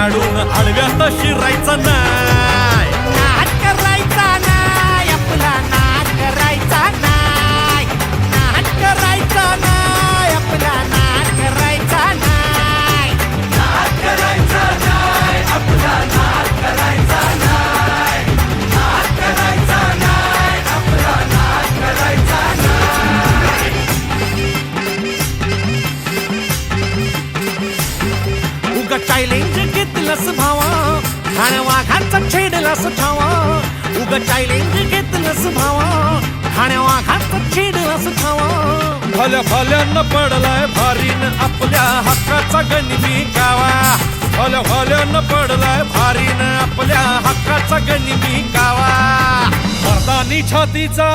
काढून आडव्यात शिरायचा नाही. नाद करायचा नाही, आपला नाद करायचा नाही. नाद करायचा नाही, आपला नाद करायचा नाही. नाद करायचा नाही, आपला नाद करायचा नाही. नाद करायचा नाही, आपला नाद करायचा नाही. उगा चॅलेंज घेतलंस भावा, ठाण्या वाघाचा छेडलास ठावा. उगा चॅलेंज घेतलंस भावा, ठाण्या वाघाचा छेडलास ठावा. भल्या भल्यानं पडलाय भारीन आपल्या हक्काचा गनिमी गावा. भल्या भल्यानं पडलाय भारीन आपल्या हक्काचा गनिमी गावा. मर्दानी छातीचा